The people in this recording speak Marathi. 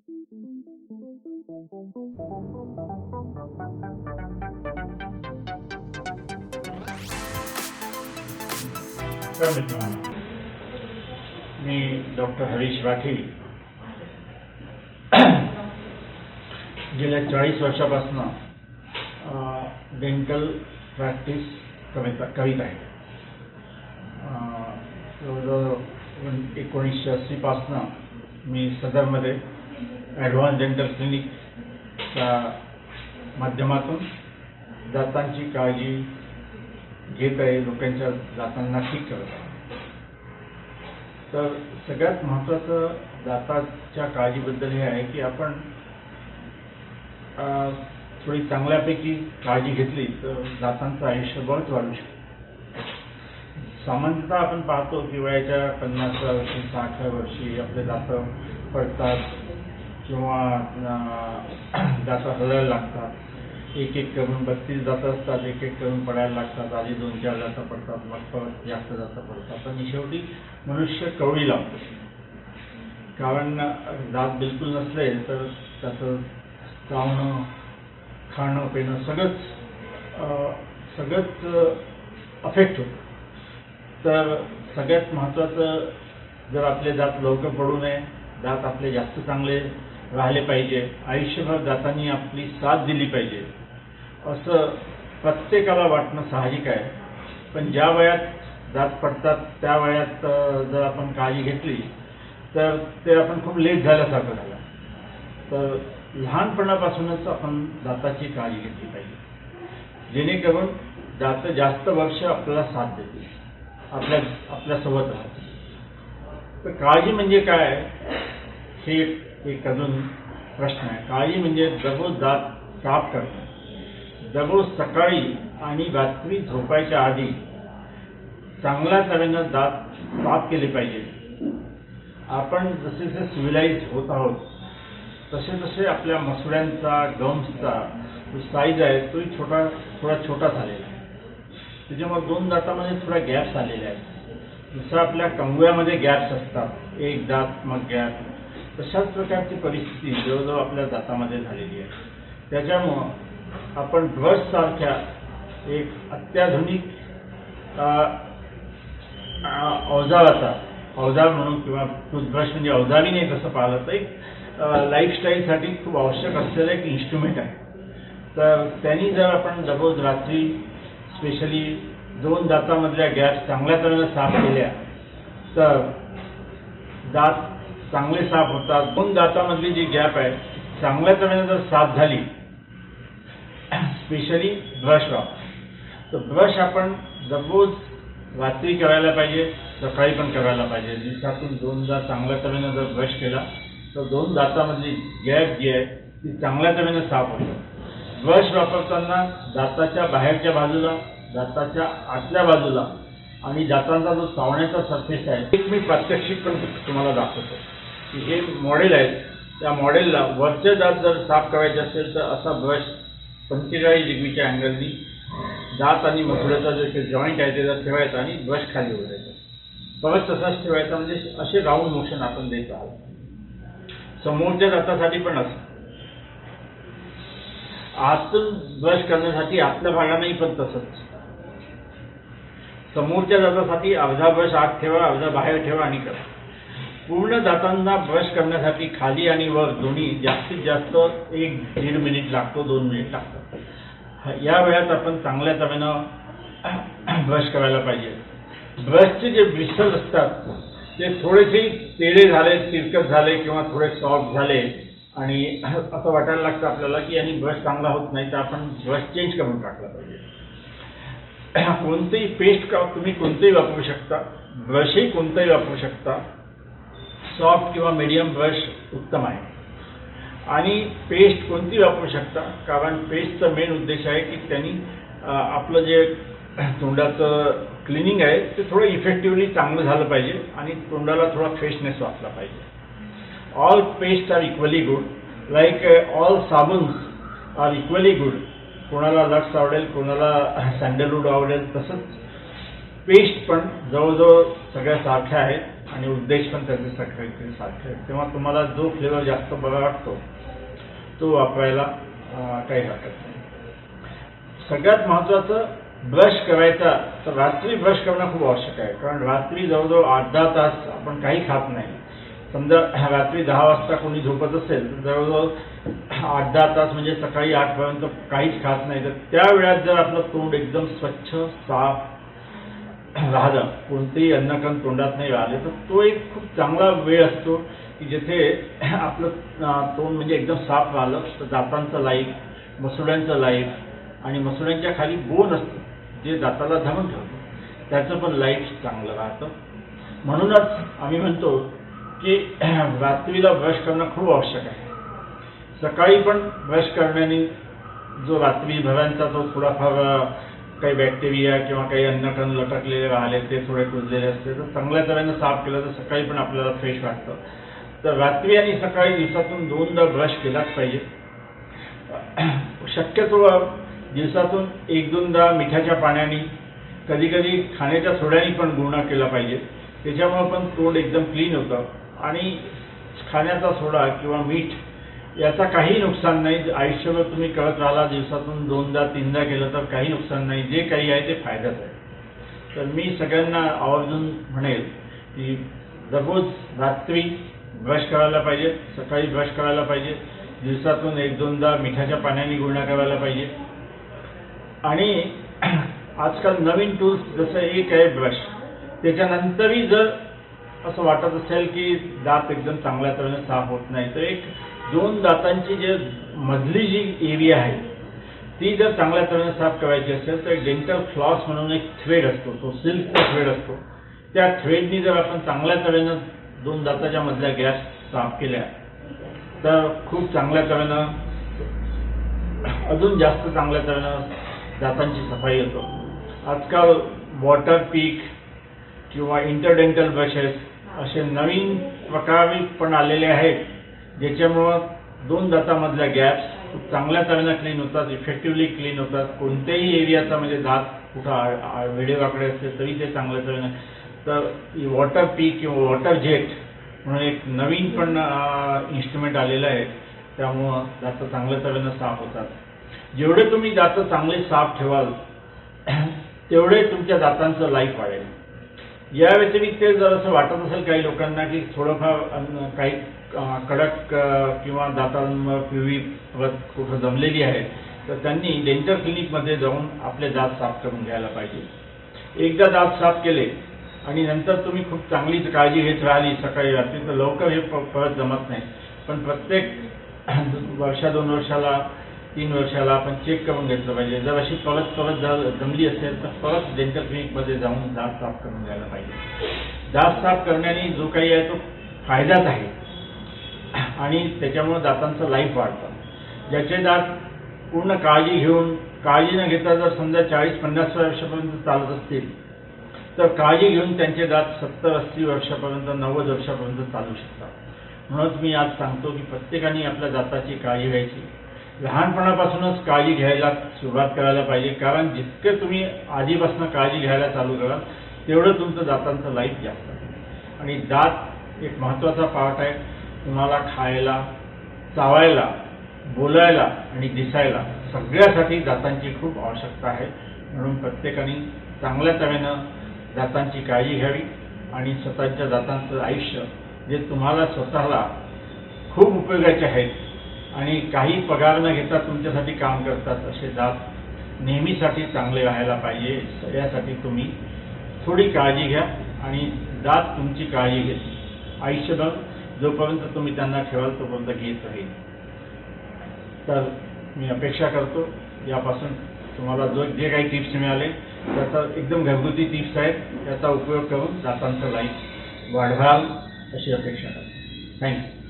मी डॉक्टर हरीश राठी गेल्या 40 वर्षापासून डेंटल प्रॅक्टिस करीत आहे. जवळजवळ 1980 पासून मी सदरमध्ये ॲडव्हान्स डेंटल क्लिनिकच्या माध्यमातून दातांची काळजी घेत आहे, लोकांच्या दातांना ठीक करत आहे. तर सगळ्यात महत्त्वाचं दाताच्या काळजीबद्दल हे आहे की आपण थोडी चांगल्यापैकी काळजी घेतली तर दातांचं आयुष्य बरंच वाढू शकतं. सामान्यतः आपण पाहतो की वयाच्या 50व्या वर्षी 60व्या वर्षी आपले दात पडतात किंवा दात हलायला लागतात. एक एक करून 32 दात असतात, एक एक करून पडायला लागतात. आधी 2-4 दात पडतात, मग परत जास्त दात पडतात आणि शेवटी मनुष्य कवळी लावतो. कारण दात बिलकुल नसले तर त्याचं चावणं, खाणं, पिणं सगळंच अफेक्ट होतं. तर सगळ्यात महत्त्वाचं, जर आपले दात लवकर पडू नये, दात आपले जास्त चांगले राहिले पाहिजे, आयुष्यभर दातांनी आपली साथ दिली पाहिजे असं प्रत्येकाला वाटणं साहजिक आहे. पण ज्या वयात दात पडतात त्या वयात जर आपण काळजी घेतली तर ते आपण खूप लेट झाल्यासारखं झालं. तर लहानपणापासूनच आपण दाताची काळजी घेतली पाहिजे, जेणेकरून दात जास्त वर्ष आपल्याला साथ देतील, आपल्यासोबत राहतील. तर काळजी म्हणजे काय हे एक अजून प्रश्न आहे. काळजी म्हणजे दररोज दात साफ करणे, दररोज सकाळी आणि रात्री झोपायच्या आधी चांगल्या तऱ्हेनं दात साफ केले पाहिजे. आपण जसे जसे सिव्हिलाइज होत आहोत तसे तसे आपल्या मसुड्यांचा, गम्सचा जो साईज आहे तोही थोडा छोटा झालेला आहे. त्याच्यामुळे 2 दातामध्ये थोडा गॅप्स आलेले आहेत. जसं आपल्या कंगव्यामध्ये गॅप्स असतात, एक दात मग गॅप, तशाच प्रकारची परिस्थिती जवळजवळ आपल्या दातामध्ये झालेली आहे. त्याच्यामुळं आपण ब्रशसारख्या एक अत्याधुनिक अवजार म्हणून किंवा टूथब्रश म्हणजे अवजारी नाही तसं पाहिलं तर एक लाईफस्टाईलसाठी खूप आवश्यक असलेलं एक इन्स्ट्रुमेंट आहे. तर त्यांनी जर आपण दररोज रात्री स्पेशली 2 दातामधल्या गॅप चांगल्या तऱ्हेनं साफ केल्या तर दात चांगले साफ होतात. 2 दातामधली जी गॅप आहे चांगल्या तऱ्हेनं जर साफ झाली, स्पेशली ब्रश वापर, तर ब्रश आपण दररोज रात्री करायला पाहिजे, सकाळी पण करायला पाहिजे. दिवसातून 2दा चांगल्या तऱ्हेनं जर ब्रश केला तर 2 दातामधली गॅप जी आहे ती चांगल्या तऱ्हेनं साफ होते. ब्रश वापरताना दाताच्या बाहेरच्या बाजूला, दाताच्या आतल्या बाजूला आणि दातांचा जो चावण्याचा सरफेस आहे एक मी प्रात्यक्षिक पण तुम्हाला दाखवतो की हे मॉडेल आहे. त्या मॉडेलला वरचे दात जर साफ करायचे असेल तर असा ब्रश 45 डिग्रीच्या अँगलनी दात आणि मसुड्याचा जो जॉईंट आहे त्याचा ठेवायचा आणि ब्रश खाली ओढायचा, परत तसाच ठेवायचा. म्हणजे असे राऊंड मोशन आपण देत आहोत. समोरच्या दातासाठी पण असं आतून ब्रश करण्यासाठी आतल्या भागानेही पण तसंच. समोरच्या दातासाठी अर्धा ब्रश आत ठेवा, अर्धा बाहेर ठेवा आणि करा. पूर्ण दातांना ब्रश करण्यासाठी खाली आणि वर दोन्ही जास्तीत जास्त 1-1.5 मिनिट लागतो, 2 मिनिट लागतात. या वेळात आपण चांगल्या तऱ्हेनं ब्रश करायला पाहिजे. ब्रशचे जे ब्रिस्टल असतात ते थोडेसे तेढे झाले, तिरकट झाले किंवा थोडे सॉफ्ट झाले आणि असं वाटायला लागतं आपल्याला की आणि ब्रश चांगला होत नाही, तर आपण ब्रश चेंज करून टाकला पाहिजे. कोणतेही पेस्ट का तुम्ही कोणतेही वापरू शकता, ब्रशही कोणताही वापरू शकता. सॉफ्ट किंवा मीडियम ब्रश उत्तम आहे. आणि पेस्ट कोणती वापरू शकता, कारण पेस्टचा मेन उद्देश आहे की त्यांनी आपलं जे तोंडाचं क्लिनिंग आहे ते थोडं इफेक्टिव्हली चांगलं झालं पाहिजे आणि तोंडाला थोडा फ्रेशनेस वाटला पाहिजे. All paste are equally good, like all साबन्स आर इक्वली गुड. कोणाला लक्स आवडेल, कोणाला सँडलवूड आवडेल, तसंच पेस्ट पण जवळजवळ सगळ्या सारख्या आहेत. आणि उद्देश पण त्याचे सारखे आहेत. तेव्हा तुम्हाला जो फ्लेवर जास्त बरा वाटतो तो वापरायला काही हरकत नाही. सगळ्यात महत्त्वाचं ब्रश करायचा तर रात्री ब्रश करणं खूप आवश्यक आहे. कारण रात्री जवळजवळ 8-10 तास आपण काही खात नाही. समजा रात्री 10 वाजता कोणी झोपत असेल तर जवळजवळ 8-10 तास म्हणजे सकाळी 8 पर्यंत काहीच खात नाही. तर त्या वेळात जर आपलं तोंड एकदम स्वच्छ साफ राहिलं, कोणतेही अन्नकण तोंडात नाही राहिले, तर तो एक खूप चांगला वेळ असतो की जिथे आपलं तोंड म्हणजे एकदम साफ राहिलं तर दातांचं लाईफ, मसुड्यांचं लाईफ आणि मसुड्यांच्या खाली बोन असतं जे दाताला धरून ठेवतं, त्याचं पण लाईफ चांगलं राहतं. म्हणूनच आम्ही म्हणतो की रात्रीला ब्रश करणं खूप आवश्यक आहे. सकाळी पण ब्रश करण्याने जो रात्रीभरांचा जो थोडाफार काही बॅक्टेरिया किंवा काही अन्नकण लटकलेले राहिले ते थोडे कुजलेले असते तर चांगल्या तऱ्हेनं साफ केलं तर सकाळी पण आपल्याला फ्रेश वाटतं. तर रात्री आणि सकाळी दिवसातून 2दा ब्रश केलाच पाहिजे. शक्यतो दिवसातून 1-2दा मिठाच्या पाण्याने, कधीकधी खाण्याच्या सोड्याने पण गुळणा केला पाहिजे. त्याच्यामुळे पण तोंड एकदम क्लीन होतं आणि खाण्याचा सोडा किंवा मीठ याचा काही नुकसान नाही. आयुष्यभर तुम्ही करत राहिला, दिवसातून 2दा-3दा केलं तर काही नुकसान नाही. जे काही आहे ते फायद्याच आहे. तर मी सगळ्यांना आवर्जून म्हणेल की दररोज रात्री ब्रश करायला पाहिजे, सकाळी ब्रश करायला पाहिजे, दिवसातून 1-2दा मिठाच्या पाण्याने गुळणा करायला पाहिजे. आणि आजकाल नवीन टूल्स जसं एक आहे ब्रश, त्याच्यानंतरही जर असं वाटत असेल की दात एकदम चांगल्या तऱ्हेने साफ होत नाही तर 2 दातांची जे मधली जी एरिया आहे ती जर चांगल्या तऱ्हेने साफ करायची असेल तर डेंटल फ्लॉस म्हणून एक थ्रेड असतो, तो सिल्कचा थ्रेड असतो. त्या थ्रेडनी जर आपण चांगल्या तऱ्हेनं 2 दाताच्या मधल्या गॅप साफ केल्या तर खूप चांगल्या तऱ्हेनं, अजून जास्त चांगल्या तऱ्हेनं दातांची सफाई होतो. आजकाल वॉटर पीक किंवा इंटरडेंटल ब्रशेस असे नवीन प्रकार पण आलेले आहेत ज्याच्यामुळं 2 दातामधल्या गॅप्स खूप चांगल्या तऱ्हेनं क्लीन होतात, इफेक्टिव्हली क्लीन होतात. कोणत्याही एरियाचा म्हणजे दात कुठं वेडेवाकडे असते तरी ते चांगल्या तऱ्हेनं. तर वॉटर पीक किंवा वॉटर जेट म्हणून एक नवीन पण इन्स्ट्रुमेंट आलेलं आहे, त्यामुळं दात चांगल्या तऱ्हेनं साफ होतात. जेवढे तुम्ही दात चांगले साफ ठेवाल तेवढे तुमच्या दातांचं लाईफ वाढेल. या व्यतिरिक्त जर असं वाटत असेल काही लोकांना की थोडंफार काही कडक किंवा दातांवर पिवळी परत कुठं जमलेली आहे तर त्यांनी डेंटल क्लिनिकमध्ये जाऊन आपले दात साफ करून घ्यायला पाहिजे. एकदा दात साफ केले आणि नंतर तुम्ही खूप चांगली काळजी घेत राहिली सकाळी रात्री तर लवकर हे परत जमत नाही. पण प्रत्येक वर्षा 2 वर्षाला 3 वर्षाला आपण चेक करून घेतलं पाहिजे. जर अशी परत जमली असेल तर परत डेंटल क्लिनिकमध्ये जाऊन दात साफ करून घ्यायला पाहिजे. दात साफ करण्याने जो काही आहे तो फायदाच आहे आणि त्याच्यामुळे दातांचं लाईफ वाढतं. ज्याचे दात पूर्ण काळजी न घेता जर समजा 40-50 वर्षापर्यंत चालत असतील तर काळजी घेऊन त्यांचे दात 70-80 वर्षापर्यंत 90 वर्षापर्यंत चालू शकतात. म्हणूनच मी आज सांगतो की प्रत्येकाने आपल्या दाताची काळजी घ्यायची. लहानपणापासूनच काळजी घ्यायला सुरुवात करायला पाहिजे. कारण जितके तुम्ही आधीपासून काळजी घ्यायला चालू कराल तेवढं तुमचं दातांचं लाईफ जास्त आहे. आणि दात एक महत्त्वाचा पार्ट आहे. तुम्हाला खायला, चावायला, बोलायला आणि दिसायला सगळ्यासाठी दातांची खूप आवश्यकता आहे. म्हणून प्रत्येकाने चांगल्या तऱ्हेनं दातांची काळजी घ्यावी आणि स्वतःच्या दातांचं आयुष्य जे तुम्हाला स्वतःला खूप उपयोगाचे आहेत आणि काही पगार न घेता तुमच्यासाठी काम करतात असे दात नेहमीसाठी चांगले राहायला पाहिजे. यासाठी तुम्ही थोडी काळजी घ्या आणि दात तुमची काळजी घेत आयुष्यभर जोपर्यंत तुम्ही त्यांना ठेवाल तोपर्यंत घेत राहील. तर मी अपेक्षा करतो यापासून तुम्हाला जे काही टिप्स मिळाले त्याचा एकदम घरगुती टिप्स आहेत, त्याचा उपयोग करून दातांचं लाईफ वाढवाल अशी अपेक्षा करतो. थँक्यू.